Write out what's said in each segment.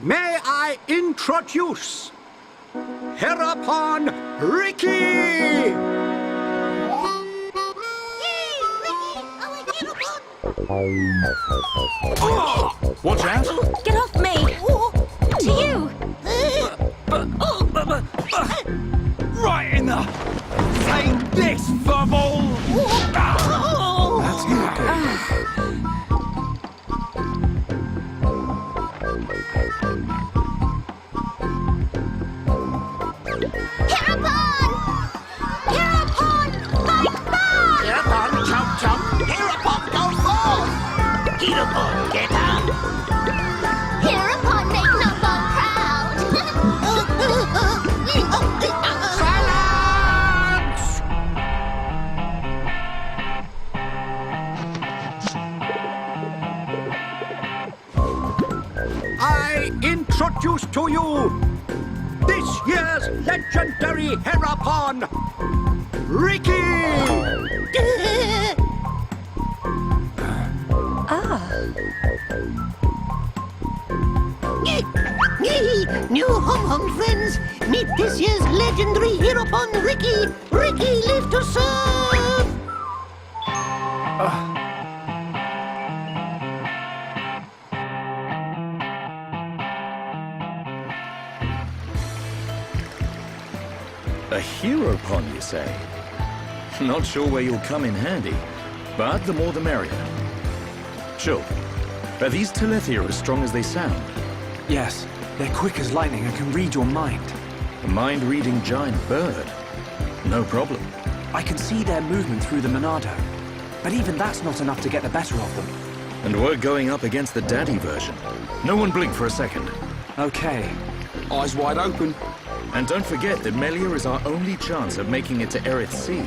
may I introduce Heropon Riki! Watch out! Get off me! To you! Right in the... Take this, furball! That's not good. Heropon! Heropon! Fight back! Heropon, chomp chomp! Heropon, go forth! Heropon, get down! Heropon, make Nopon proud! Silence! I introduce to you this year's legendary Heropon, Riki! New hum-hum friends, meet this year's legendary Heropon, Riki! Riki, live to serve! A Heropon, you say? Not sure where you'll come in handy, but the more the merrier. Sure. Are these Telethia as strong as they sound? Yes, they're quick as lightning and can read your mind. A mind-reading giant bird? No problem. I can see their movement through the Monado, but even that's not enough to get the better of them. And we're going up against the daddy version. No one blink for a second. Okay. Eyes wide open. And don't forget that Melia is our only chance of making it to Erith Sea.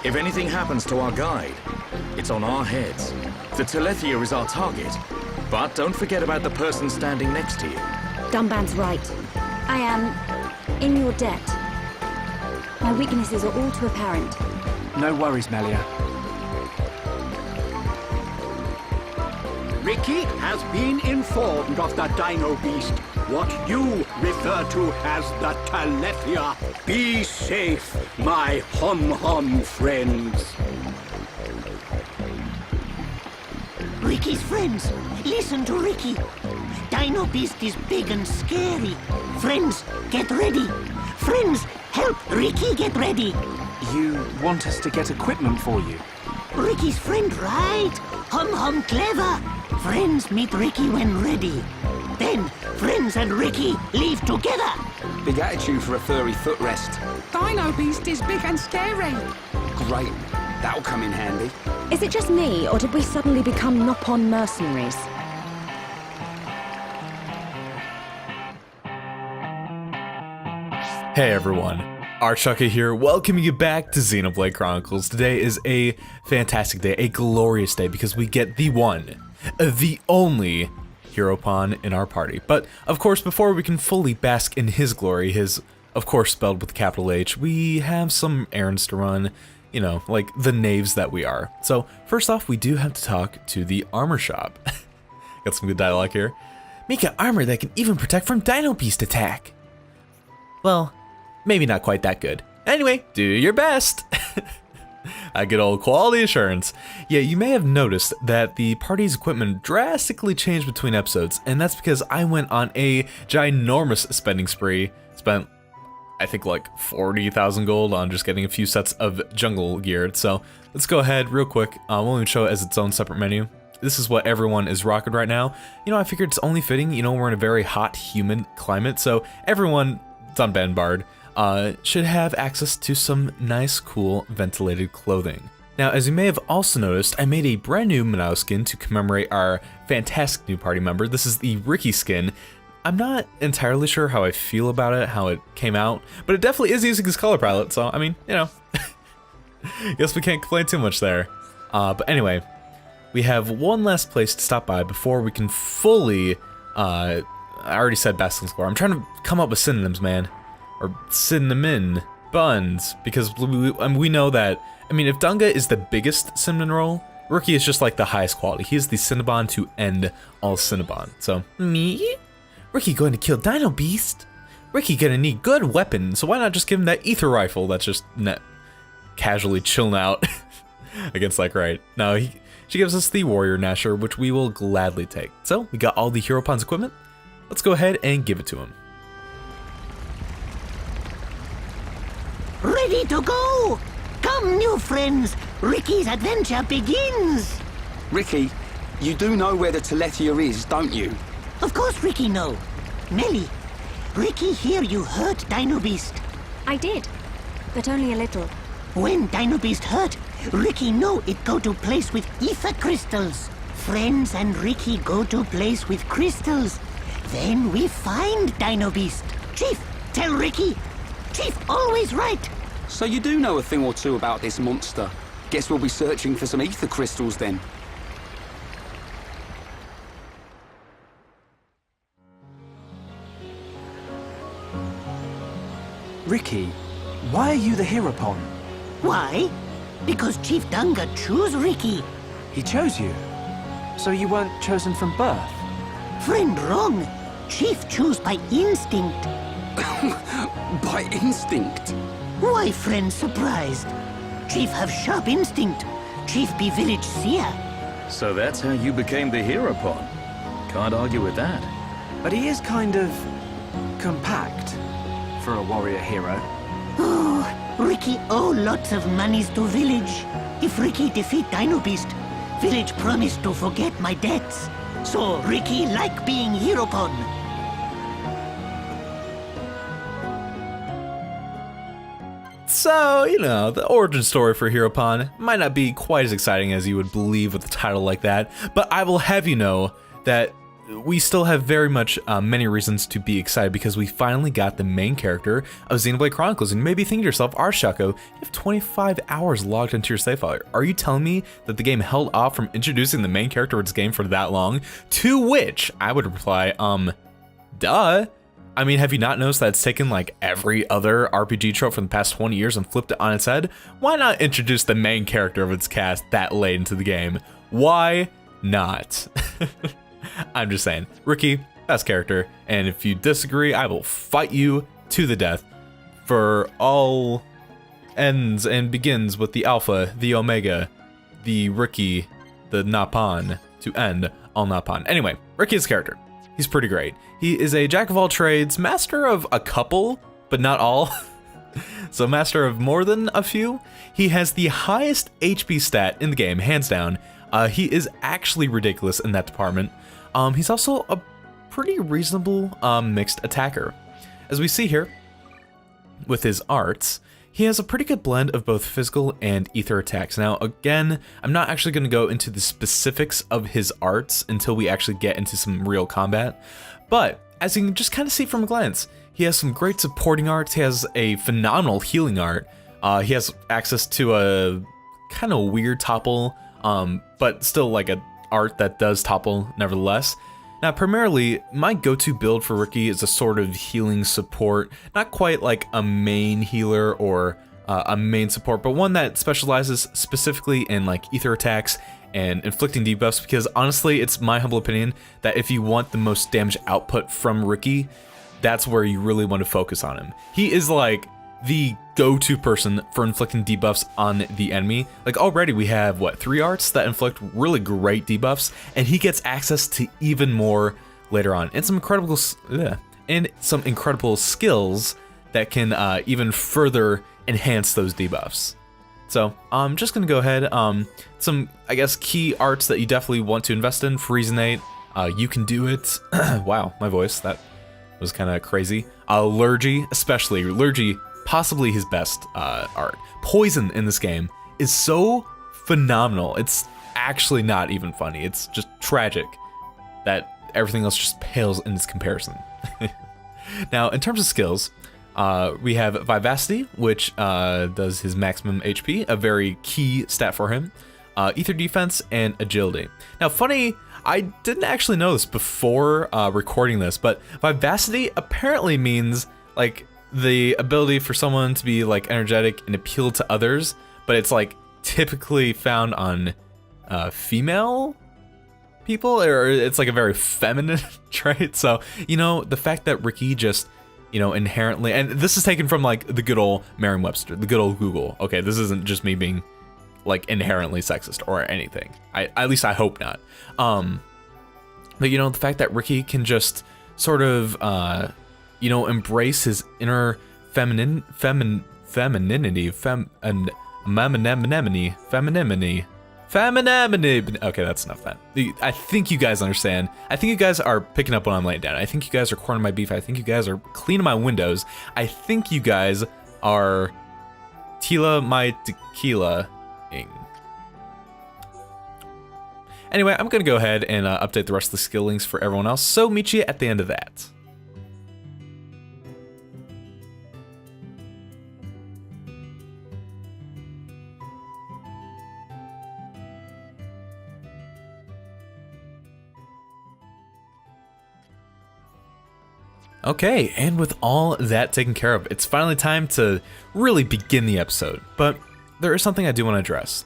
If anything happens to our guide, it's on our heads. The Telethia is our target. But don't forget about the person standing next to you. Dunban's right. I am in your debt. My weaknesses are all too apparent. No worries, Melia. Riki has been informed of the Dino Beast, what you refer to as the Telethia. Be safe, my hum-hum friends. Riki's friends, listen to Riki. Dino Beast is big and scary. Friends, get ready. Friends, help Riki get ready. You want us to get equipment for you? Riki's friend, right? Hum clever. Friends meet Riki when ready. Then, friends and Riki leave together. Big attitude for a furry footrest. Dino Beast is big and scary. Great. That'll come in handy. Is it just me, or did we suddenly become Nopon mercenaries? Hey everyone, ArchTalko here, welcoming you back to Xenoblade Chronicles. Today is a fantastic day, a glorious day, because we get the one, the only Heropon in our party. But, of course, before we can fully bask in his glory, his, of course, spelled with a capital H, we have some errands to run, you know, like the knaves that we are. So, first off, we do have to talk to the armor shop. Got some good dialogue here. Make an armor that can even protect from Dino Beast attack. Well, maybe not quite that good. Anyway, do your best. I get old quality assurance. Yeah, you may have noticed that the party's equipment drastically changed between episodes, and that's because I went on a ginormous spending spree. Spent, I think, like 40,000 gold on just getting a few sets of jungle gear. So let's go ahead real quick. We'll even show it as its own separate menu. This is what everyone is rocking right now. You know, I figured it's only fitting. You know, we're in a very hot, humid climate, so everyone, it's on Bard, should have access to some nice, cool, ventilated clothing. Now, as you may have also noticed, I made a brand new Monado skin to commemorate our fantastic new party member. This is the Riki skin. I'm not entirely sure how I feel about it, how it came out, but it definitely is using his color palette, so, I mean, you know, guess we can't complain too much there. But anyway, we have one last place to stop by before we can fully, I already said bask in his glory. I'm trying to come up with synonyms, man. Or cinnamon buns, because we know that, I mean, if Dunga is the biggest cinnamon roll, Riki is just like the highest quality. He is the Cinnabon to end all Cinnabon. So, me? Riki going to kill Dino Beast? Riki gonna need good weapon, so why not just give him that ether rifle that's just casually chilling out against like right. No, she gives us the Warrior Gnasher, which we will gladly take. So we got all the Heropon's equipment. Let's go ahead and give it to him. Ready to go! Come, new friends! Riki's adventure begins! Riki, you do know where the Telethia is, don't you? Of course Riki know. Nelly, Riki hear you hurt Dino Beast. I did, but only a little. When Dino Beast hurt, Riki know it go to place with ether crystals. Friends and Riki go to place with crystals. Then we find Dino Beast. Chief, tell Riki. Chief always right. So you do know a thing or two about this monster. Guess we'll be searching for some ether crystals then. Riki, why are you the Heropon? Why? Because Chief Dunga choose Riki. He chose you. So you weren't chosen from birth? Friend wrong. Chief choose by instinct. By instinct? Why friend surprised? Chief have sharp instinct. Chief be village seer. So that's how you became the Heropon. Can't argue with that. But he is kind of compact for a warrior hero. Oh, Riki owe lots of monies to village. If Riki defeat Dino Beast, village promised to forget my debts. So Riki like being Heropon. So, you know, the origin story for Heropon might not be quite as exciting as you would believe with a title like that, but I will have you know that we still have very much many reasons to be excited because we finally got the main character of Xenoblade Chronicles. And you may be thinking to yourself, ArchTalko, you have 25 hours logged into your save file. Are you telling me that the game held off from introducing the main character of its game for that long? To which I would reply, duh. I mean, have you not noticed that it's taken like every other RPG trope from the past 20 years and flipped it on its head? Why not introduce the main character of its cast that late into the game? Why not? I'm just saying, Riki, best character, and if you disagree, I will fight you to the death. For all ends and begins with the Alpha, the Omega, the Riki, the Nopon, to end all Nopon. Anyway, Riki is a character. He's pretty great. He is a jack of all trades, master of a couple, but not all. So master of more than a few. He has the highest HP stat in the game, hands down. He is actually ridiculous in that department. He's also a pretty reasonable mixed attacker. As we see here, with his arts, he has a pretty good blend of both physical and ether attacks. Now, again, I'm not actually going to go into the specifics of his arts until we actually get into some real combat. But, as you can just kind of see from a glance, he has some great supporting arts. He has a phenomenal healing art. He has access to a kind of weird topple, but still like a art that does topple nevertheless. Now, primarily, my go-to build for Riki is a sort of healing support, not quite like a main healer or a main support, but one that specializes specifically in like ether attacks and inflicting debuffs, because honestly, it's my humble opinion that if you want the most damage output from Riki, that's where you really want to focus on him. He is like the go-to person for inflicting debuffs on the enemy. Like already we have, what, 3 arts that inflict really great debuffs, and he gets access to even more later on. And some incredible skills that can even further enhance those debuffs. So I'm just gonna go ahead, some, I guess, key arts that you definitely want to invest in. Friezenate, you can do it. Wow, my voice, that was kind of crazy. Lurgy, especially. Lurgy, possibly his best art. Poison in this game is so phenomenal. It's actually not even funny. It's just tragic that everything else just pales in its comparison. Now, in terms of skills, we have Vivacity, which does his maximum HP, a very key stat for him. Ether Defense, and Agility. Now, funny, I didn't actually know this before recording this, but Vivacity apparently means like the ability for someone to be like energetic and appeal to others, but it's like typically found on female people, or it's like a very feminine trait. So, you know, the fact that Riki just, you know, inherently, and this is taken from like the good old Merriam-Webster, the good old Google. Okay, this isn't just me being like inherently sexist or anything. At least I hope not. But you know, the fact that Riki can just sort of, you know, embrace his inner femininity, okay, that's enough of that. I think you guys understand. I think you guys are picking up what I'm laying down. I think you guys are cornering my beef. I think you guys are cleaning my windows. I think you guys are Tila my tequila-ing. Anyway, I'm gonna go ahead and update the rest of the skill links for everyone else, so meet you at the end of that. Okay, and with all that taken care of, it's finally time to really begin the episode, but there is something I do want to address.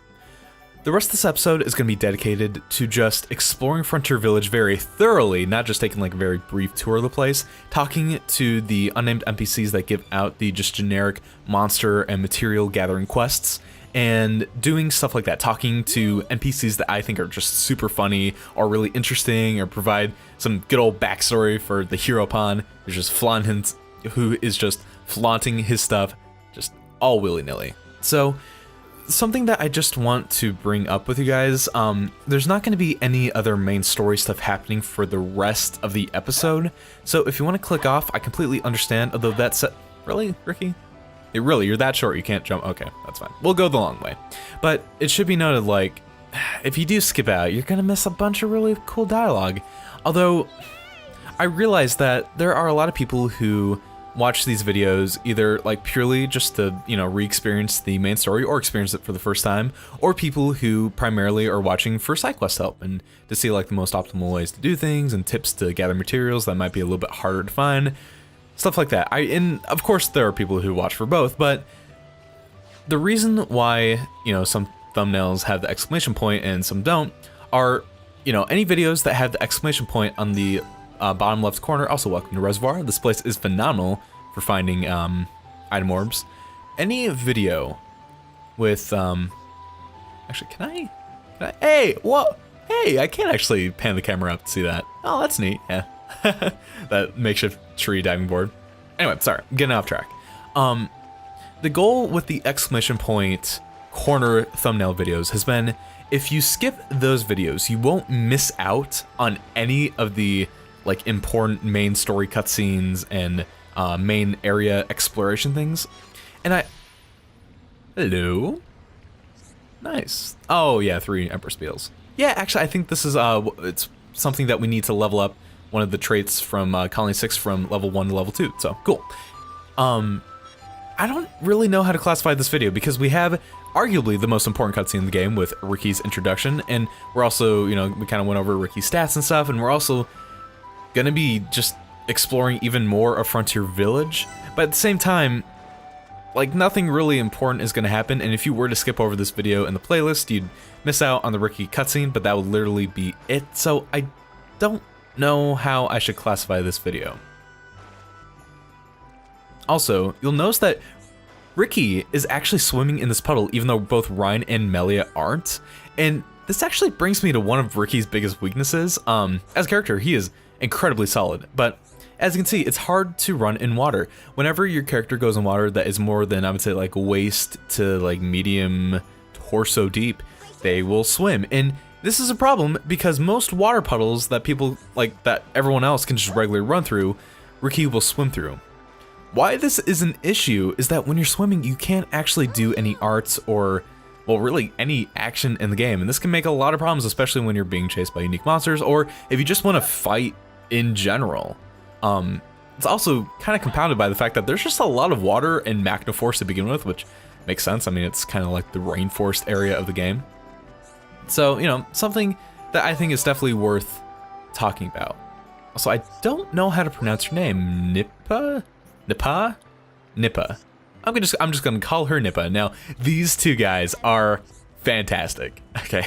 The rest of this episode is going to be dedicated to just exploring Frontier Village very thoroughly, not just taking like a very brief tour of the place, talking to the unnamed NPCs that give out the just generic monster and material gathering quests, and doing stuff like that, talking to NPCs that I think are just super funny or really interesting, or provide some good old backstory for the Heropon, who is just flaunting his stuff just all willy-nilly. So, something that I just want to bring up with you guys, there's not going to be any other main story stuff happening for the rest of the episode, so if you want to click off, I completely understand, although that's... Really, Riki? Really, you're that short, you can't jump? Okay, that's fine. We'll go the long way. But it should be noted, like, if you do skip out, you're gonna miss a bunch of really cool dialogue. Although, I realize that there are a lot of people who watch these videos either like purely just to, you know, re-experience the main story or experience it for the first time, or people who primarily are watching for side quest help and to see like the most optimal ways to do things and tips to gather materials that might be a little bit harder to find. Stuff like that. And of course there are people who watch for both, but the reason why, you know, some thumbnails have the exclamation point and some don't are, you know, any videos that have the exclamation point on the bottom left corner. Also, welcome to Reservoir. This place is phenomenal for finding item orbs. Any video with actually, can I hey, what? Hey, I can't actually pan the camera up to see that. Oh, that's neat. Yeah. That makeshift tree diving board. Anyway, sorry, getting off track. The goal with the exclamation point corner thumbnail videos has been, if you skip those videos, you won't miss out on any of the like important main story cutscenes and main area exploration things. And hello? Nice. Oh yeah, 3 Empress Beetles. Yeah, actually I think this is it's something that we need to level up, one of the traits from Colony 6 from level 1 to level 2, so cool. I don't really know how to classify this video because we have arguably the most important cutscene in the game with Riki's introduction, and we're also, you know, we kind of went over Riki's stats and stuff, and we're also gonna be just exploring even more of Frontier Village, but at the same time, like, nothing really important is gonna happen, and if you were to skip over this video in the playlist, you'd miss out on the Riki cutscene, but that would literally be it, so I don't know how I should classify this video. Also, you'll notice that Riki is actually swimming in this puddle, even though both Ryan and Melia aren't, and this actually brings me to one of Riki's biggest weaknesses. As a character, he is incredibly solid, but as you can see, it's hard to run in water. Whenever your character goes in water that is more than, I would say, like waist to like medium torso deep, they will swim, and this is a problem because most water puddles that people, like, that everyone else can just regularly run through, Riki will swim through. Why this is an issue is that when you're swimming, you can't actually do any arts or, well, really any action in the game, and this can make a lot of problems, especially when you're being chased by unique monsters, or if you just want to fight in general. It's also kind of compounded by the fact that there's just a lot of water in Magna Force to begin with, which makes sense. I mean, it's kind of like the rainforest area of the game. So, you know, something that I think is definitely worth talking about. Also, I don't know how to pronounce her name. Nippa? I'm just gonna call her Nippa. Now, these two guys are fantastic. Okay.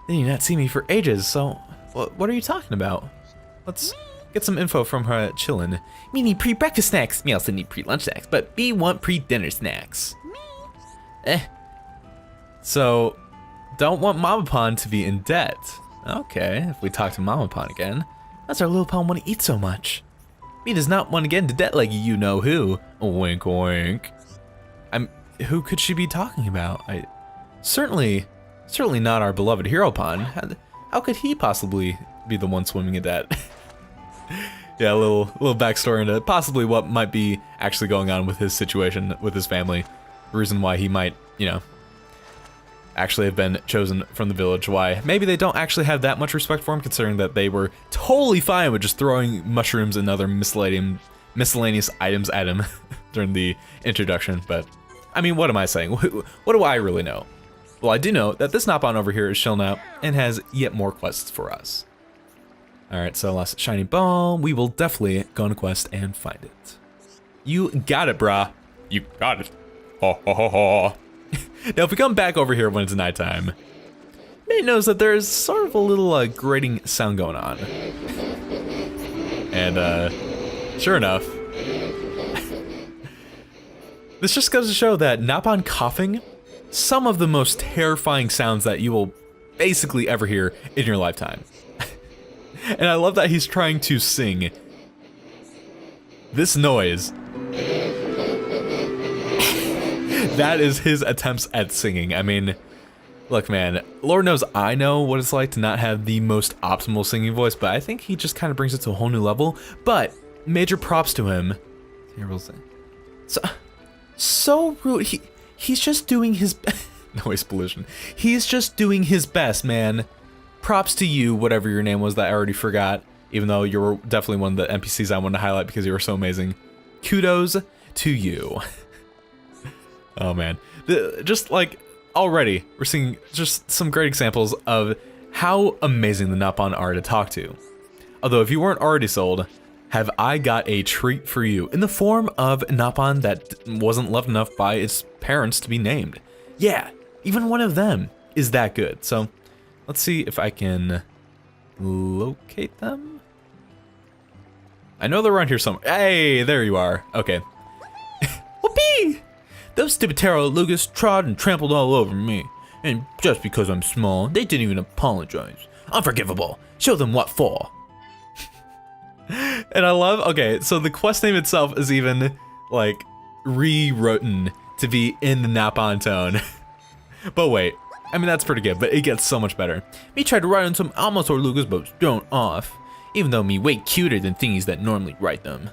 Then you not see me for ages, so what are you talking about? Let's get some info from her chillin'. Me need pre-breakfast snacks. Me also need pre-lunch snacks, but me want pre-dinner snacks. So, don't want Mamapon to be in debt. Okay, if we talk to Mamapon again, that's our little pon want to eat so much. Me does not want to get into debt like you know who. Wink, wink. Who could she be talking about? Certainly not our beloved Heropon. How could he possibly be the one swimming in debt? Yeah, a little backstory into possibly what might be actually going on with his situation with his family. The reason why he might, actually have been chosen from the village. Why maybe they don't actually have that much respect for him, considering that they were totally fine with just throwing mushrooms and other miscellaneous items at him during the introduction. But I mean, what am I saying? What do I really know? Well, I do know that this Nopon over here is chilling out and has yet more quests for us. Alright, so last shiny ball. We will definitely go on a quest and find it. You got it, brah. You got it. Ho ho ho ho. Now, if we come back over here when it's nighttime, May knows that there's sort of a little grating sound going on. And, sure enough, this just goes to show that Nopon coughing, some of the most terrifying sounds that you will basically ever hear in your lifetime. And I love that he's trying to sing this noise. That is his attempts at singing. I mean, look, man, Lord knows I know what it's like to not have the most optimal singing voice, but I think he just kind of brings it to a whole new level. But major props to him. So rude. He's just doing his noise pollution. He's just doing his best, man. Props to you, whatever your name was that I already forgot, even though you were definitely one of the NPCs I wanted to highlight because you were so amazing. Kudos to you. Oh man, just like already we're seeing just some great examples of how amazing the Nopon are to talk to. Although if you weren't already sold, have I got a treat for you in the form of Nopon that wasn't loved enough by its parents to be named. Yeah, even one of them is that good. So let's see if I can locate them. I know they're around here somewhere. Hey, there you are. Okay. Whoopee! Those stupid Lugas trod and trampled all over me. And just because I'm small, they didn't even apologize. Unforgivable. Show them what for. And I love, okay, so the quest name itself is even, like, rewritten to be in the Nopon tone. But wait, I mean, that's pretty good, but it gets so much better. Me tried to write on some almost Lugas, but was thrown off. Even though me way cuter than thingies that normally write them.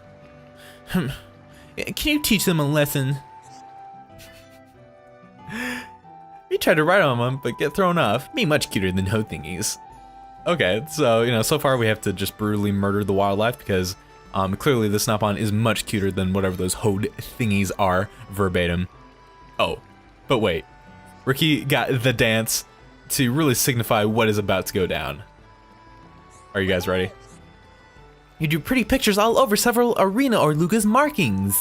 Can you teach them a lesson? Me tried to write on them, but get thrown off. Me much cuter than hoe thingies. Okay, so, so far we have to just brutally murder the wildlife because clearly this Nopon is much cuter than whatever those hoed thingies are, verbatim. Oh, but wait. Riki got the dance to really signify what is about to go down. Are you guys ready? You drew pretty pictures all over several arena Luga's markings.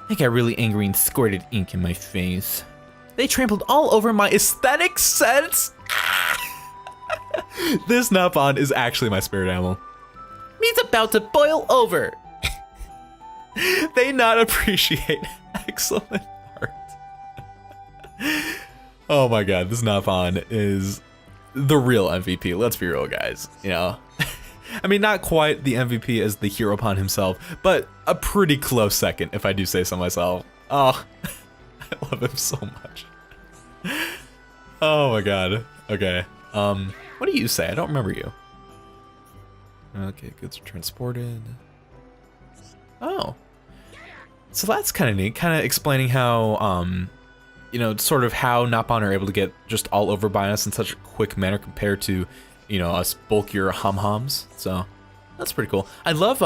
I got really angry and squirted ink in my face. They trampled all over my aesthetic sense. This Nopon is actually my spirit animal. Me's about to boil over. They not appreciate excellent art. Oh my god, this Nopon is the real MVP. Let's be real, guys. I mean, not quite the MVP as the Heropon himself, but a pretty close second, if I do say so myself. Oh, I love him so much. Oh my god. Okay. What do you say? I don't remember you. Okay, goods are transported. Oh. So that's kind of neat. Kind of explaining how, sort of how Nopon are able to get just all over by us in such a quick manner compared to, us bulkier hum-hums. So that's pretty cool. I love,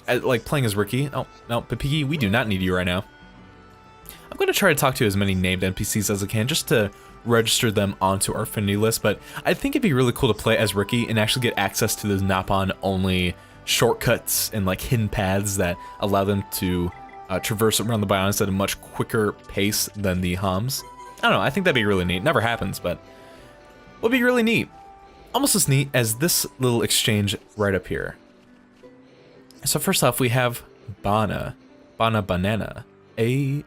like playing as Riki. Oh, no, Papiki, we do not need you right now. I'm going to try to talk to as many named NPCs as I can just to register them onto our affinity list, but I think it'd be really cool to play as Riki and actually get access to those Nopon only shortcuts and like hidden paths that allow them to traverse around the biomes at a much quicker pace than the hums. I don't know, I think that'd be really neat. Never happens, but would be really neat. Almost as neat as this little exchange right up here. So first off, we have Bana Banana. Nopon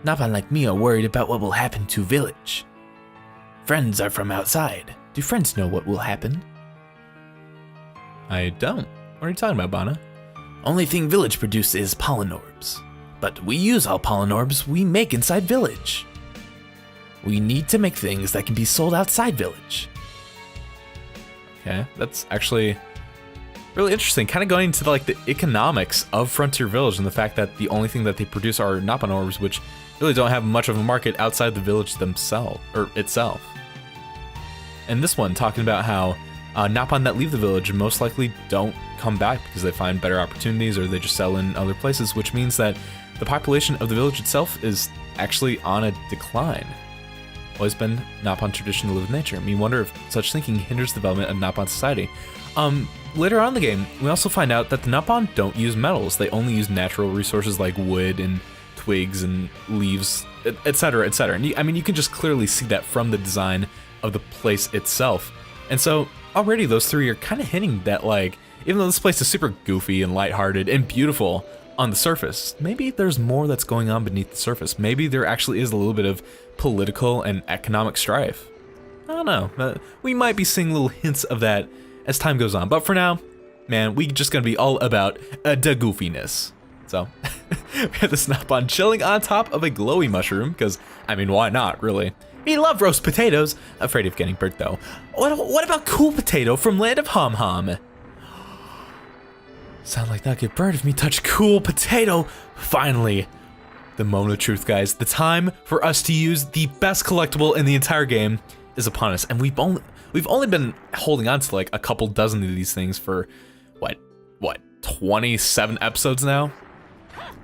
like me are worried about what will happen to village. Friends are from outside. Do friends know what will happen? I don't. What are you talking about, Bana? Only thing village produces is pollen orbs. But we use all pollen orbs we make inside village. We need to make things that can be sold outside village. Okay, that's actually really interesting. Kind of going into like the economics of Frontier Village and the fact that the only thing that they produce are Nopon orbs, which really don't have much of a market outside the village themselves or itself. And this one talking about how Nopon that leave the village most likely don't come back because they find better opportunities or they just sell in other places, which means that the population of the village itself is actually on a decline. Always been Nopon tradition to live with nature. I mean, wonder if such thinking hinders the development of Nopon society. Later on in the game, we also find out that the Nopon don't use metals. They only use natural resources like wood and twigs and leaves, etc., etc. And I mean, you can just clearly see that from the design of the place itself. And so already those three are kind of hinting that, like, even though this place is super goofy and lighthearted and beautiful on the surface, maybe there's more that's going on beneath the surface. Maybe there actually is a little bit of political and economic strife. I don't know. We might be seeing little hints of that as time goes on. But for now, man, we just gonna be all about the goofiness. So, we have this Nopon chilling on top of a glowy mushroom, because, I mean, why not, really? He loved roast potatoes. Afraid of getting burnt, though. What about Cool Potato from Land of Hom Hom? Sound like not get burnt if me touch Cool Potato. Finally, the moment of truth, guys. The time for us to use the best collectible in the entire game is upon us, and we've only been holding on to like a couple dozen of these things for what 27 episodes now.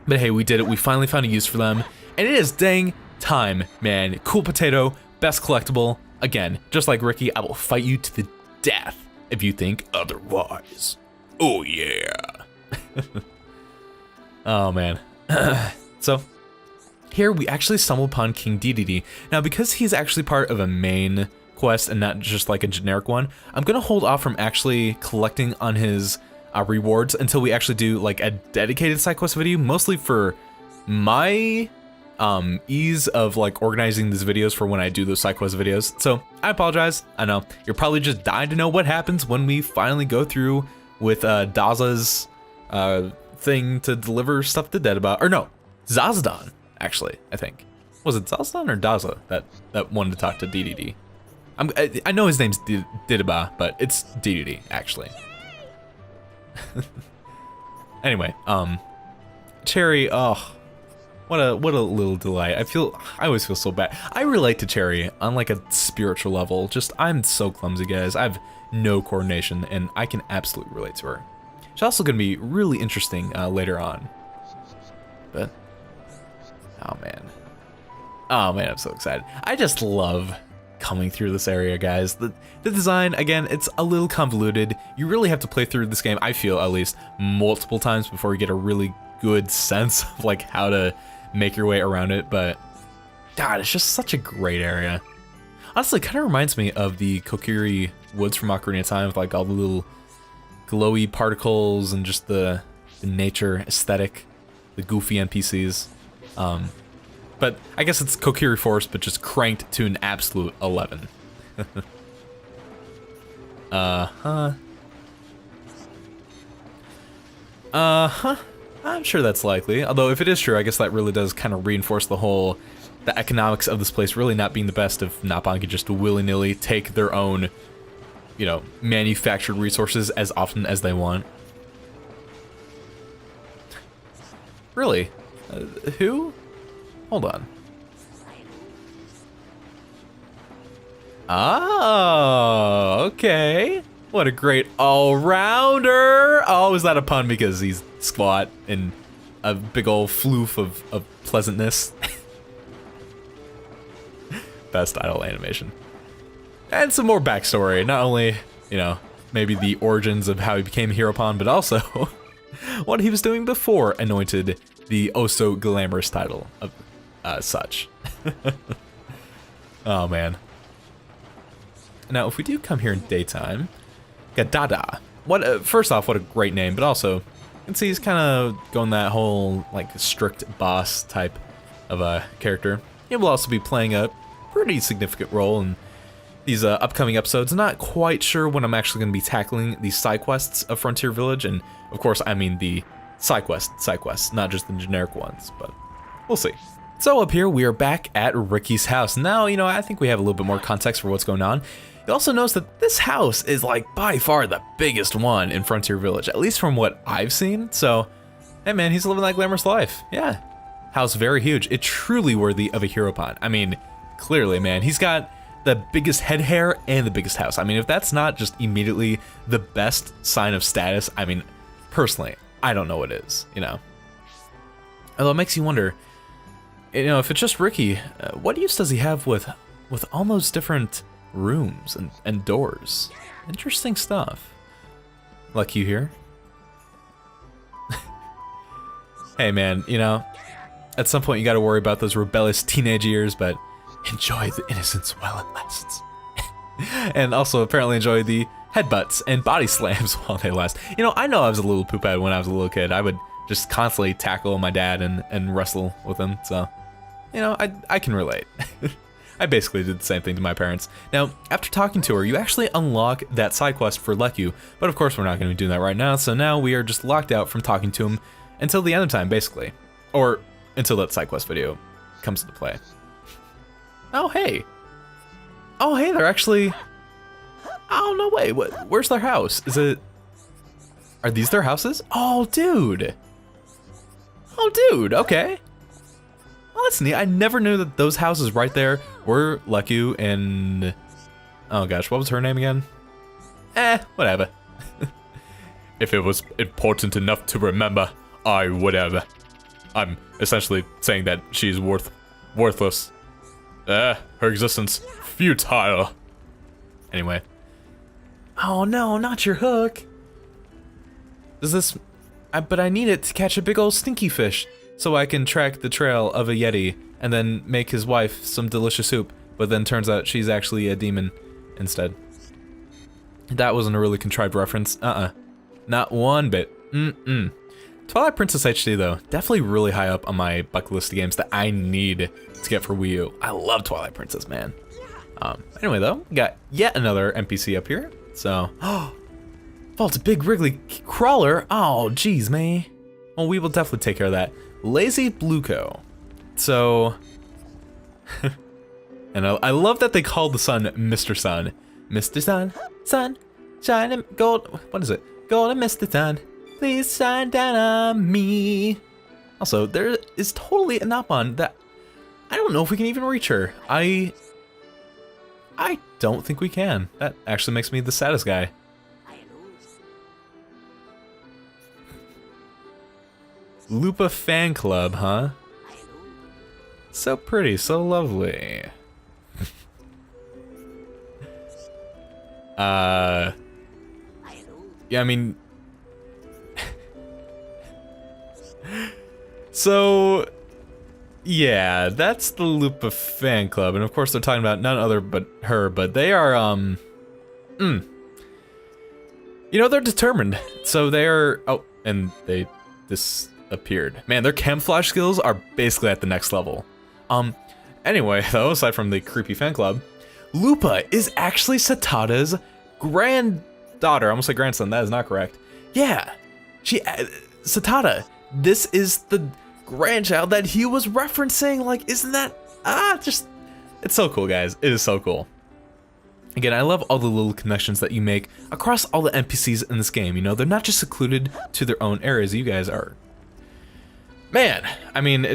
But hey, we did it. We finally found a use for them, and it is dang time, man. Cool Potato, best collectible. Again, just like Riki, I will fight you to the death if you think otherwise. Oh yeah. Oh man. So here we actually stumble upon King Dedede. Now, because he's actually part of a main quest and not just like a generic one, I'm gonna hold off from actually collecting on his rewards until we actually do like a dedicated side quest video, mostly for my ease of like organizing these videos for when I do those side quest videos. So I apologize. I know you're probably just dying to know what happens when we finally go through with Daza's thing to deliver stuff to Dedeba, or no, Zazadon, actually, I think. Was it Zazadon or Daza that wanted to talk to Dedede? I know his name's Dedeba, but it's Dedede, actually. Anyway, Cherry, oh, what a little delight. I always feel so bad. I relate to Cherry on like a spiritual level. Just, I'm so clumsy, guys. I have no coordination, and I can absolutely relate to her. She's also gonna be really interesting later on. But, oh man, I'm so excited. I just love coming through this area, guys. The design, again, it's a little convoluted. You really have to play through this game, I feel, at least multiple times before you get a really good sense of like how to make your way around it. But God, it's just such a great area. Honestly, it kind of reminds me of the Kokiri Woods from Ocarina of Time, with like all the little glowy particles and just the nature aesthetic, the goofy NPCs. But I guess it's Kokiri Forest, but just cranked to an absolute 11. I'm sure that's likely. Although if it is true, I guess that really does kind of reinforce the economics of this place really not being the best if Nopon could just willy-nilly take their own, you know, manufactured resources as often as they want. Really? Who? Hold on. Oh, okay. What a great all-rounder. Oh, is that a pun because he's squat and a big old floof of pleasantness? Best idle animation. And some more backstory. Not only, you know, maybe the origins of how he became Heropon, but also what he was doing before anointed the oh so glamorous title of such. Oh, man. Now, if we do come here in daytime, got Dada. What? First off, what a great name, but also, you can see he's kind of going that whole, like, strict boss type of a character. He will also be playing a pretty significant role in these upcoming episodes. Not quite sure when I'm actually going to be tackling the side quests of Frontier Village, and of course, I mean the side quests, not just the generic ones, but we'll see. So up here, we are back at Riki's house. Now, you know, I think we have a little bit more context for what's going on. You also notice that this house is like by far the biggest one in Frontier Village, at least from what I've seen. So, hey man, he's living that glamorous life. Yeah, house very huge. It's truly worthy of a Heropon. I mean, clearly, man, he's got the biggest head hair and the biggest house. I mean, if that's not just immediately the best sign of status, I mean, personally, I don't know what is, you know. Although it makes you wonder, you know, if it's just Riki, what use does he have with all those different rooms and doors? Interesting stuff. Lucky you here. Hey man, you know, at some point you gotta worry about those rebellious teenage years, but enjoy the innocence while it lasts. And also apparently enjoy the headbutts and body slams while they last. You know, I know I was a little poophead when I was a little kid. I would just constantly tackle my dad and wrestle with him, so, you know, I can relate. I basically did the same thing to my parents. Now, after talking to her, you actually unlock that side quest for Leku, but of course we're not going to be doing that right now, so now we are just locked out from talking to him until the end of time, basically. Or until that side quest video comes into play. Oh, hey. Oh, hey, they're actually... Oh, no way. Where's their house? Is it... Are these their houses? Oh, dude. Oh, dude, okay. Oh, that's neat. I never knew that those houses right there were Leku and... Oh gosh, what was her name again? Whatever. If it was important enough to remember, I would have. I'm essentially saying that she's worthless. Her existence futile. Anyway. Oh no, not your hook. Does this... but I need it to catch a big old stinky fish, so I can track the trail of a Yeti and then make his wife some delicious soup, but then turns out she's actually a demon instead. That wasn't a really contrived reference. Not one bit. Twilight Princess HD though, definitely really high up on my bucket list of games that I need to get for Wii U. I love Twilight Princess, man. Anyway though, we got yet another NPC up here, so... Oh, it's a big wriggly crawler. Oh, geez, man. Well, we will definitely take care of that. Lazy Bluco. So... and I love that they call the sun Mr. Sun. Mr. Sun, sun, shine and gold... What is it? Golden Mr. Sun, please shine down on me. Also, there is totally a Nopon that... I don't know if we can even reach her. I don't think we can. That actually makes me the saddest guy. Lupa fan club, huh? So pretty, so lovely. Yeah, I mean... So... Yeah, that's the Lupa fan club, and of course they're talking about none other but her, but they are, You know, they're determined, so they're... Oh, and they disappeared. Man, their camouflage skills are basically at the next level. Anyway, though, aside from the creepy fan club, Lupa is actually Satada's granddaughter. I almost said grandson, that is not correct. Yeah, Satada, this is the grandchild that he was referencing. Like, isn't that, it's so cool, guys. It is so cool. Again, I love all the little connections that you make across all the NPCs in this game. You know, they're not just secluded to their own areas. You guys are, man, I mean,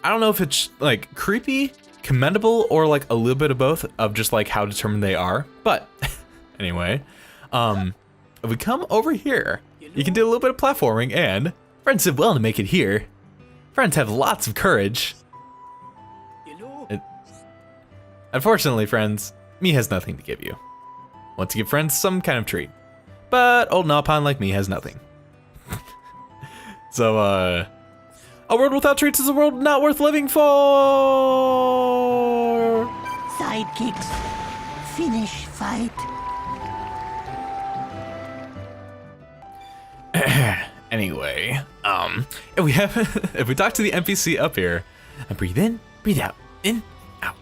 I don't know if it's like creepy, commendable, or like a little bit of both of just like how determined they are. But anyway, if we come over here, you can do a little bit of platforming, and friends did well to make it here. Friends have lots of courage. Unfortunately, friends, me has nothing to give you. Want to give friends some kind of treat, but old Nopon like me has nothing. So, a world without treats is a world not worth living for. sidekicks. Finish fight. Anyway, if we talk to the NPC up here, and breathe in, breathe out, in, out.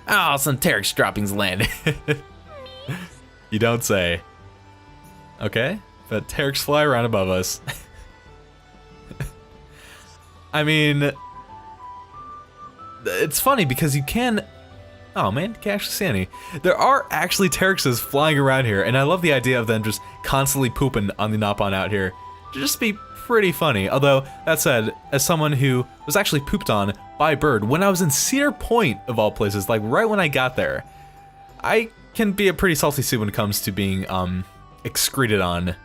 Oh, some Terex droppings landed. You don't say. Okay, but Terex fly around above us. I mean, it's funny because you can. Oh man, you can't actually see any. There are actually Terexes flying around here, and I love the idea of them just constantly pooping on the Nopon out here. It'd just be pretty funny. Although, that said, as someone who was actually pooped on by a bird when I was in Cedar Point, of all places, like right when I got there, I can be a pretty salty soup when it comes to being excreted on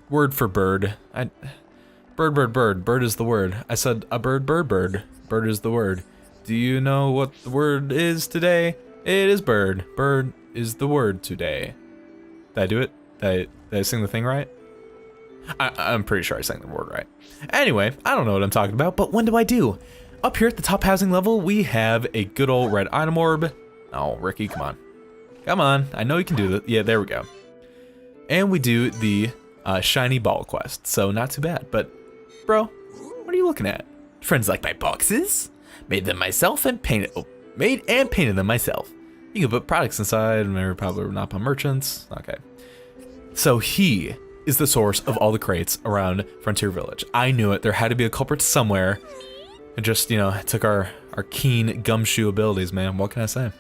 word for bird. Bird is the word. I said a bird. Bird is the word. Do you know what the word is today? It is bird. Bird is the word today. Did I do it? Did I sing the thing right? I'm pretty sure I sang the word right. Anyway, I don't know what I'm talking about, but when do I do? Up here at the top housing level, we have a good old red item orb. Oh, Riki, come on. Come on, I know you can do that. Yeah, there we go. And we do the shiny ball quest, so not too bad. But, bro, what are you looking at? Friends like my boxes? Made them myself and painted. Oh, made and painted them myself. You can put products inside, and they're probably not on merchants. Okay. So he is the source of all the crates around Frontier Village. I knew it. There had to be a culprit somewhere. It just, you know, it took our keen gumshoe abilities, man. What can I say?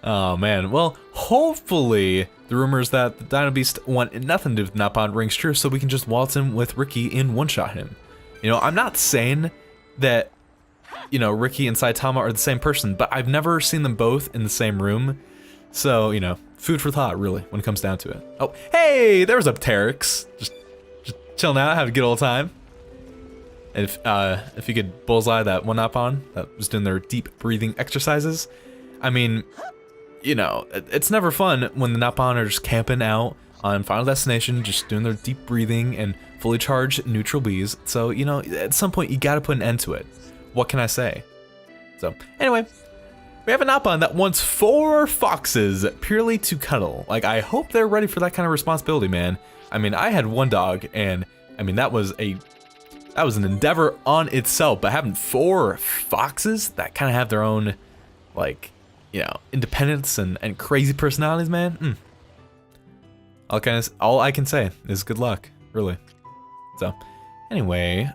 Oh man, well, hopefully the rumors that the Dino Beast want nothing to do with Nopon rings true, so we can just waltz in with Riki and one-shot him. You know, I'm not saying that, you know, Riki and Saitama are the same person, but I've never seen them both in the same room. So, you know, food for thought, really, when it comes down to it. Oh, hey, there was a Terex. Just chilling out, having a good old time. And if you could bullseye that one Nopon that was doing their deep breathing exercises, I mean, you know, it's never fun when the Nopon are just camping out on Final Destination, just doing their deep breathing and fully charged neutral bees. So, you know, at some point you gotta put an end to it. What can I say? So, anyway, we have a Nopon that wants 4 foxes purely to cuddle. Like, I hope they're ready for that kind of responsibility, man. I mean, I had one dog, and I mean, that was an endeavor on itself, but having 4 foxes that kind of have their own, like, you know, independence and crazy personalities, man. All I can say is good luck, really. So, anyway,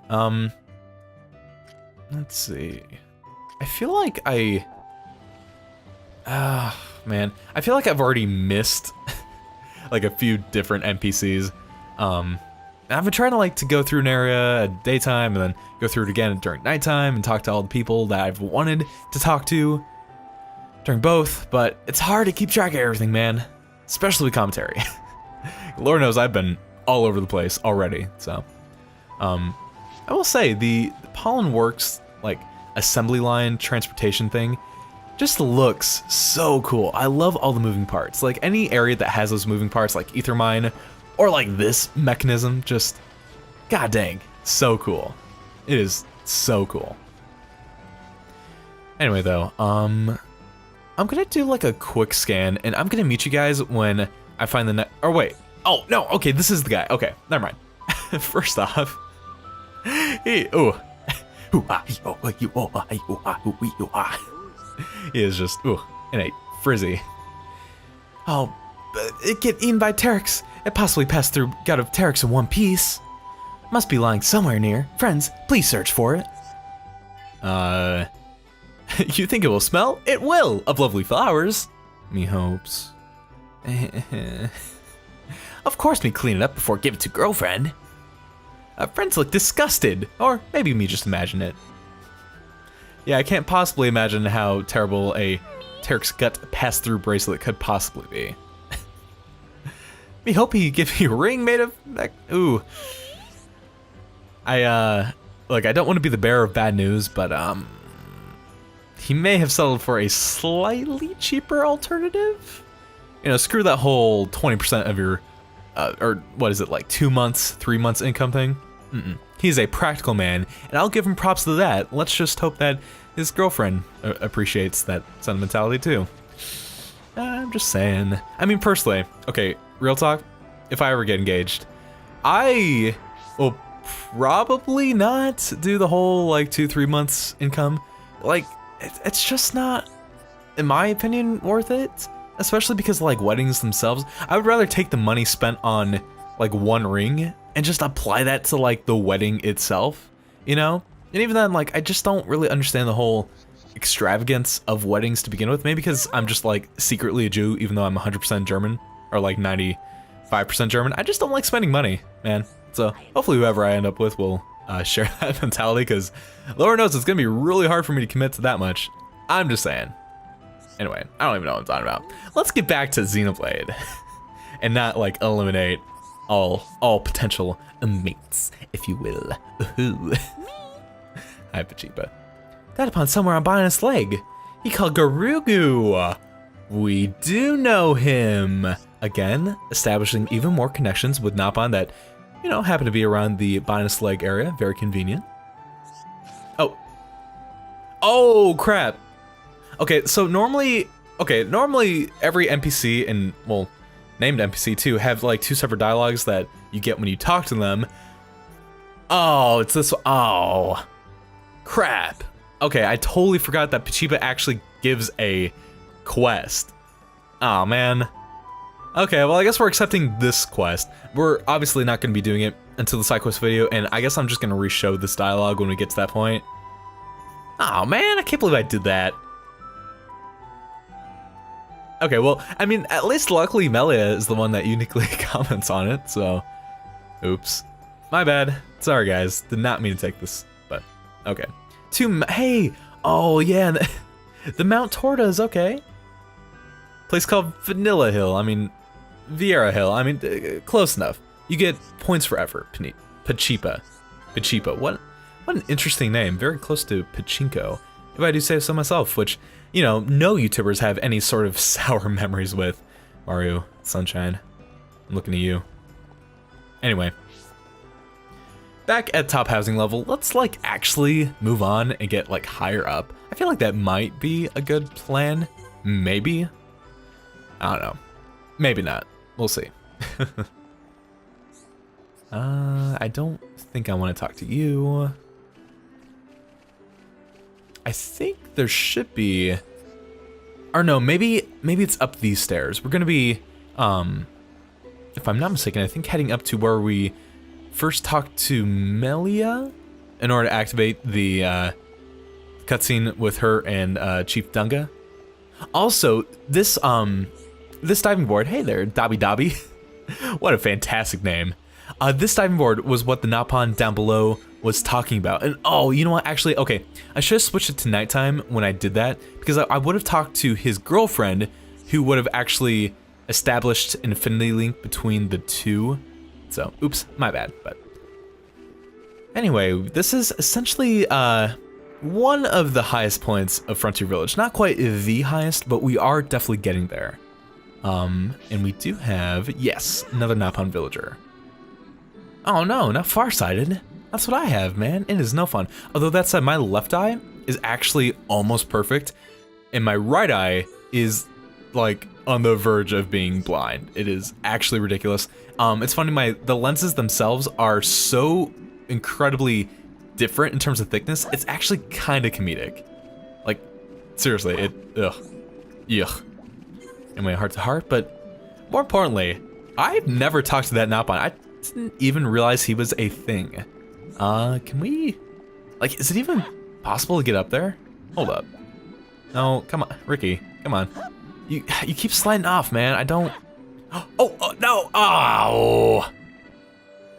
let's see. I feel like I feel like I've already missed like a few different NPCs. I've been trying to go through an area at daytime and then go through it again during nighttime and talk to all the people that I've wanted to talk to during both, but it's hard to keep track of everything, man. Especially with commentary. Lord knows I've been all over the place already, so. I will say, the Pollen Works, like, assembly line transportation thing just looks so cool. I love all the moving parts. Like, any area that has those moving parts, like Ether Mine, or like this mechanism, just, god dang, so cool. It is so cool. Anyway, though, I'm gonna do like a quick scan, and I'm gonna meet you guys when I find the or wait, oh no, okay, this is the guy. Okay, never mind. First off, he is just in a frizzy. Oh, it get eaten by Terex. It possibly passed through gut of Terex in one piece. Must be lying somewhere near. Friends, please search for it. You think it will smell? It will, of lovely flowers. Me hopes. Of course me clean it up before give it to girlfriend. Friends look disgusted, or maybe me just imagine it. Yeah, I can't possibly imagine how terrible a Terex gut pass-through bracelet could possibly be. Me hope he give me a ring made of that. Ooh. Look, I don't want to be the bearer of bad news, but he may have settled for a slightly cheaper alternative. You know, screw that whole 20% of your, or what is it, like 2 months, 3 months income thing? He's a practical man, and I'll give him props to that. Let's just hope that his girlfriend appreciates that sentimentality too. I'm just saying. I mean, personally, okay, real talk, if I ever get engaged, I will probably not do the whole like 2-3 months income. Like, it's just not, in my opinion, worth it. Especially because like weddings themselves, I would rather take the money spent on like one ring and just apply that to like the wedding itself, you know? And even then, like, I just don't really understand the whole extravagance of weddings to begin with. Maybe because I'm just like secretly a Jew, even though I'm 100% German, or like 95% German. I just don't like spending money, man. So hopefully whoever I end up with will share that mentality, because Lord knows it's gonna be really hard for me to commit to that much. I'm just saying. Anyway, I don't even know what I'm talking about. Let's get back to Xenoblade and not like eliminate all potential mates, if you will. Ooh. Hi, Pachipa. That upon somewhere on Bina's leg. He called Garugu. We do know him. Again, establishing even more connections with Nopon that, you know, happen to be around the Bina's leg area. Very convenient. Oh, crap. Okay, so normally every NPC and, well, named NPC too, have like 2 separate dialogues that you get when you talk to them. Oh, it's this, oh, crap. Okay, I totally forgot that Pachipa actually gives a quest. Oh, man. Okay, well, I guess we're accepting this quest. We're obviously not going to be doing it until the side quest video, and I guess I'm just going to re-show this dialogue when we get to that point. Oh, man, I can't believe I did that. Okay, well, I mean, at least luckily Melia is the one that uniquely comments on it, so... Oops. My bad. Sorry, guys. Did not mean to take this, but... Okay. Hey! Oh, yeah, the Mount Tortas, okay. Place called Vanilla Hill, I mean... Vieira Hill, I mean, close enough. You get points for effort, Pachipa. Pachipa, what an interesting name. Very close to Pachinko, if I do say so myself, which... You know, no YouTubers have any sort of sour memories with. Mario, Sunshine, I'm looking at you. Anyway. Back at top housing level, let's like actually move on and get like higher up. I feel like that might be a good plan. Maybe. I don't know. Maybe not. We'll see. I don't think I want to talk to you. I think there should be, or no, maybe it's up these stairs. We're gonna be, if I'm not mistaken, I think heading up to where we first talked to Melia in order to activate the cutscene with her and Chief Dunga. Also, this diving board, hey there, Dobby Dobby. What a fantastic name. This diving board was what the Nopon down below was talking about. And oh, you know what, actually, okay, I should have switched it to nighttime when I did that, because I would have talked to his girlfriend, who would have actually established an affinity link between the two. So, oops, my bad, but... Anyway, this is essentially one of the highest points of Frontier Village. Not quite the highest, but we are definitely getting there. And we do have, yes, another Nopon villager. Oh no, not farsighted. That's what I have, man. It is no fun. Although that said, my left eye is actually almost perfect, and my right eye is like on the verge of being blind. It is actually ridiculous. It's funny, the lenses themselves are so incredibly different in terms of thickness. It's actually kind of comedic. Like, seriously, yuck. In my heart to heart, but more importantly, I've never talked to that Nopon. I didn't even realize he was a thing. Can we, like, is it even possible to get up there? Hold up. No, come on, Riki, come on. You keep sliding off, man. I don't. Oh, no. Oh.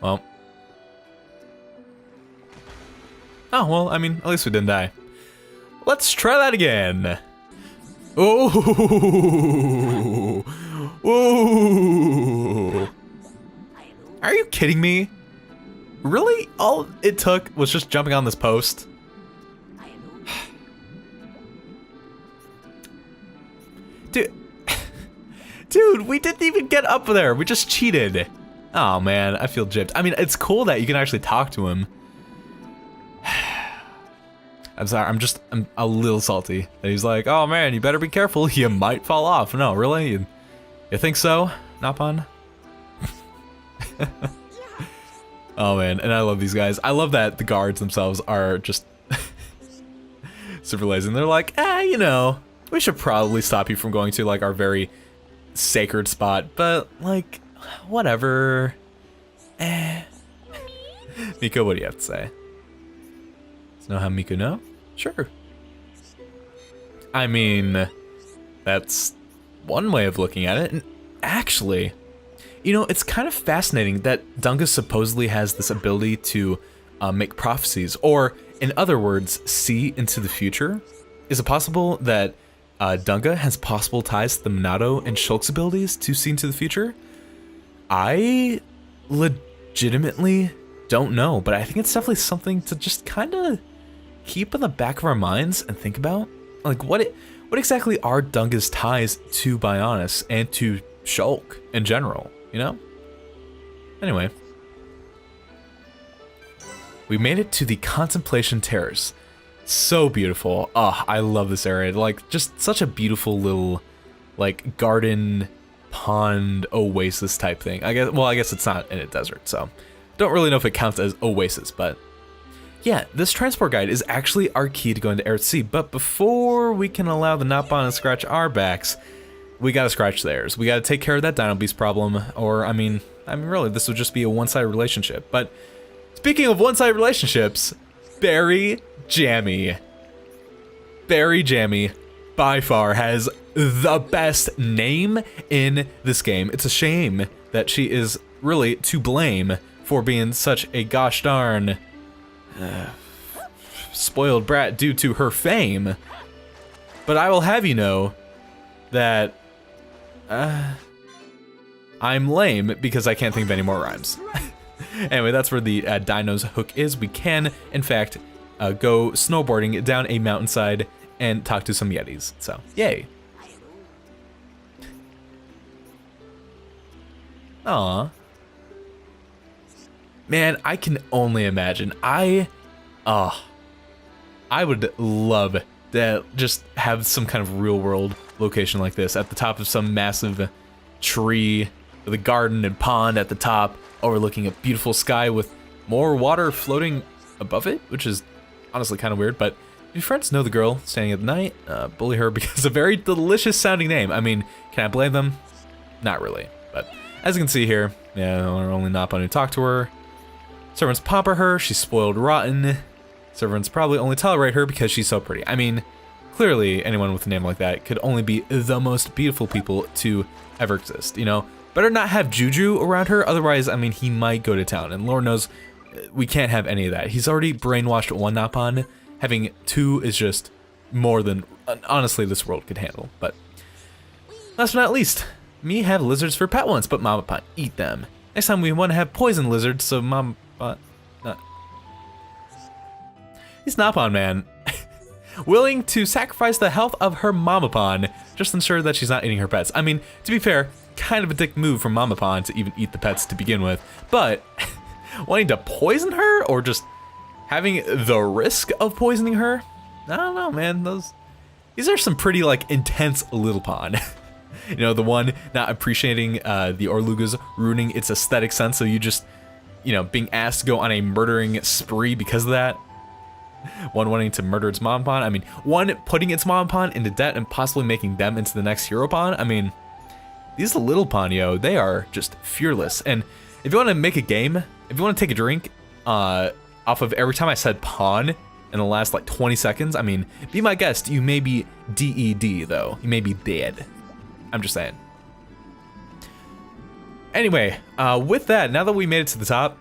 Well. Oh, well, I mean, at least we didn't die. Let's try that again. Oh. Oh. Are you kidding me? Really? All it took was just jumping on this post? Dude, dude, we didn't even get up there. We just cheated. Oh man, I feel gypped. I mean, it's cool that you can actually talk to him. I'm sorry, I'm a little salty that he's like, oh man, you better be careful, you might fall off. No, really? You think so, Nopon? Oh man, and I love these guys. I love that the guards themselves are just super lazy. And they're like, you know, we should probably stop you from going to like our very sacred spot, but like, whatever. Miko, what do you have to say? Know how Miko know? Sure. I mean, that's one way of looking at it. And actually, you know, it's kind of fascinating that Dunga supposedly has this ability to make prophecies, or in other words, see into the future. Is it possible that Dunga has possible ties to the Minato and Shulk's abilities to see into the future? I legitimately don't know, but I think it's definitely something to just kind of keep in the back of our minds and think about. Like, what exactly are Dunga's ties to Bionis and to Shulk in general, you know? Anyway. We made it to the Contemplation Terrace. So beautiful. Oh, I love this area. Like, just such a beautiful little, like, garden, pond, oasis type thing. I guess it's not in a desert, so don't really know if it counts as oasis, but yeah, this transport guide is actually our key to going to Earth Sea. But before we can allow the Nopon to scratch our backs, we gotta scratch theirs. We gotta take care of that Dino Beast problem, or I mean, really, this would just be a one-sided relationship. But speaking of one-sided relationships, Berry Jammy, by far has the best name in this game. It's a shame that she is really to blame for being such a gosh darn spoiled brat due to her fame. But I will have you know that I'm lame because I can't think of any more rhymes. Anyway, that's where the Dino's hook is. We can, in fact, go snowboarding down a mountainside and talk to some Yetis. So, yay. Aw. Man, I can only imagine. I would love to just have some kind of real world location like this at the top of some massive tree with a garden and pond at the top, overlooking a beautiful sky with more water floating above it, which is honestly kind of weird. But your friends know the girl standing at night, bully her because a very delicious sounding name. I mean, can I blame them? Not really. But as you can see here, yeah, only Nopon who talked to her. Servants pamper her, she's spoiled rotten. Servants probably only tolerate her because she's so pretty. I mean, clearly anyone with a name like that could only be the most beautiful people to ever exist, you know? Better not have Juju around her, otherwise, I mean, he might go to town, and Lord knows we can't have any of that. He's already brainwashed one Nopon. Having two is just more than, honestly, this world could handle. But last but not least, me have lizards for pet once, but Mama Pot eat them. Next time we want to have poison lizards, so Mama Pot, he's Nopon, man. Willing to sacrifice the health of her Mamapon just to ensure that she's not eating her pets. I mean, to be fair, kind of a dick move from Mamapon to even eat the pets to begin with, but wanting to poison her or just having the risk of poisoning her? I don't know, man. These are some pretty like intense little pond. You know, the one not appreciating the Orluga's ruining its aesthetic sense, so you just, you know, being asked to go on a murdering spree because of that. One wanting to murder its Mamapon. I mean, one putting its Mamapon into debt and possibly making them into the next Heropon. I mean, these little pond, yo, they are just fearless. And if you want to make a game, if you want to take a drink off of every time I said pawn in the last like 20 seconds, I mean, be my guest, you may be DED though. You may be dead. I'm just saying. Anyway, with that, now that we made it to the top,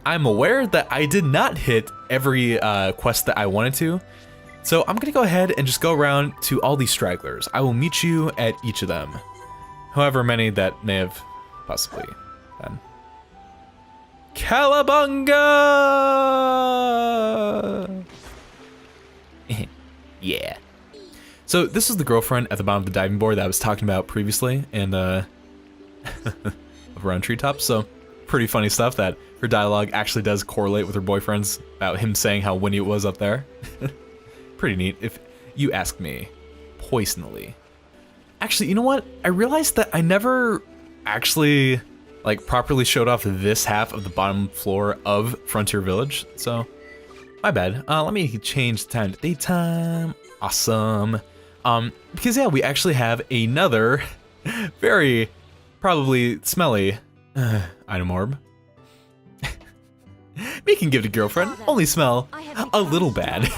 I'm aware that I did not hit every quest that I wanted to. So I'm gonna go ahead and just go around to all these stragglers. I will meet you at each of them. However many that may have possibly been. Calabunga! Yeah. So So this is the girlfriend at the bottom of the diving board that I was talking about previously, and around treetops. So pretty funny stuff that her dialogue actually does correlate with her boyfriend's about him saying how windy it was up there. Pretty neat, if you ask me, poisonally. Actually, you know what? I realized that I never actually like properly showed off this half of the bottom floor of Frontier Village, so my bad. Let me change the time to daytime. Awesome. Because yeah, we actually have another very probably smelly item orb. We can give to girlfriend, only smell a little bad.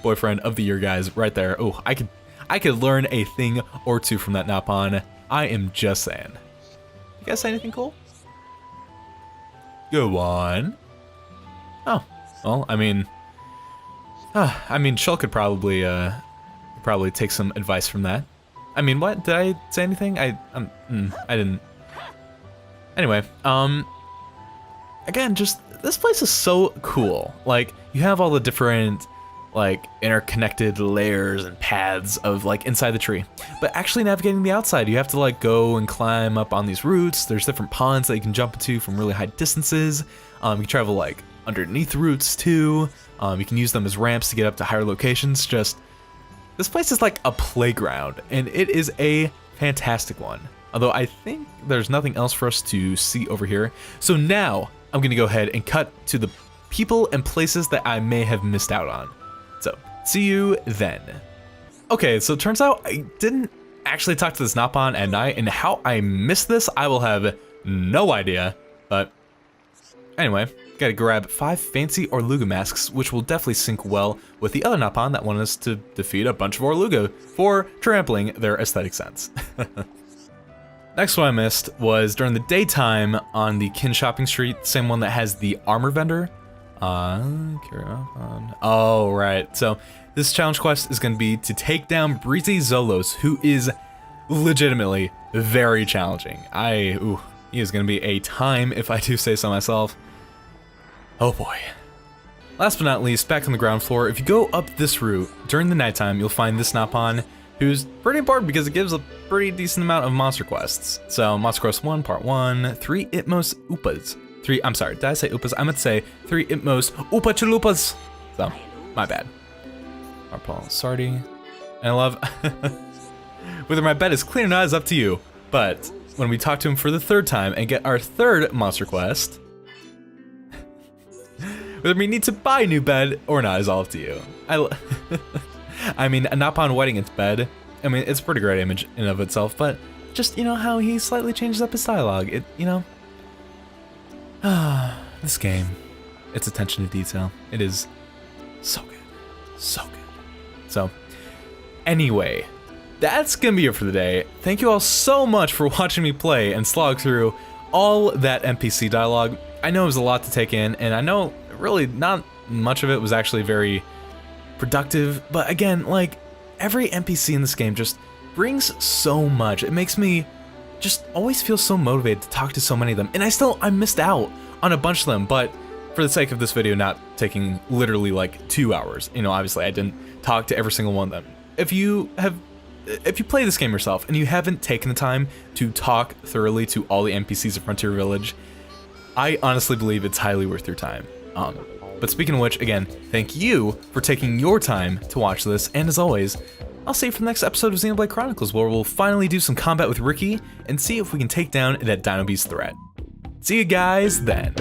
Boyfriend of the year, guys, right there. Oh, I could learn a thing or two from that Nopon. I am just saying. You guys say anything cool? Go on. Oh, well, I mean, Shell could probably take some advice from that. I mean, what? Did I say anything? I didn't. Anyway, again, just this place is so cool. Like, you have all the different like interconnected layers and paths of like inside the tree, but actually navigating the outside, you have to like go and climb up on these roots. There's different ponds that you can jump into from really high distances. You can travel like underneath roots too. You can use them as ramps to get up to higher locations. Just this place is like a playground, and it is a fantastic one. Although I think there's nothing else for us to see over here. So now I'm gonna go ahead and cut to the people and places that I may have missed out on. So, see you then. Okay, so it turns out I didn't actually talk to this Nopon at night, and how I missed this, I will have no idea. But anyway, gotta grab 5 fancy Orluga masks, which will definitely sync well with the other Nopon that wanted us to defeat a bunch of Orluga for trampling their aesthetic sense. Next one I missed was during the daytime on the Kin Shopping Street, same one that has the armor vendor. Oh, right. So this challenge quest is going to be to take down Breezy Zolos, who is legitimately very challenging. He is going to be a time if I do say so myself. Oh boy. Last but not least, back on the ground floor, if you go up this route during the nighttime, you'll find this Nopon, who's pretty important because it gives a pretty decent amount of monster quests. So Monster Quest 1, Part 1, 3 Itmos Upas. I'm sorry, did I say Upas? I meant to say 3 Itmos Upa Chalupas. So, my bad. Arpal Sardi. And I love, whether my bed is clean or not is up to you. But when we talk to him for the 3rd time and get our 3rd monster quest, whether we need to buy a new bed or not is all up to you. I mean, a Nopon wetting its bed, I mean, it's a pretty great image in and of itself, but just, you know, how he slightly changes up his dialogue. It, you know, this game, its attention to detail, it is so good, so good. So, anyway, that's gonna be it for the day. Thank you all so much for watching me play and slog through all that NPC dialogue. I know it was a lot to take in, and I know really not much of it was actually very productive, but again, like, every NPC in this game just brings so much. It makes me just always feel so motivated to talk to so many of them, and I missed out on a bunch of them, but for the sake of this video not taking literally like 2 hours, you know, obviously I didn't talk to every single one of them. If you play this game yourself and you haven't taken the time to talk thoroughly to all the NPCs of Frontier Village, I honestly believe it's highly worth your time. But speaking of which, again, thank you for taking your time to watch this, and as always, I'll see you for the next episode of Xenoblade Chronicles, where we'll finally do some combat with Riki and see if we can take down that Dino Beast threat. See you guys then.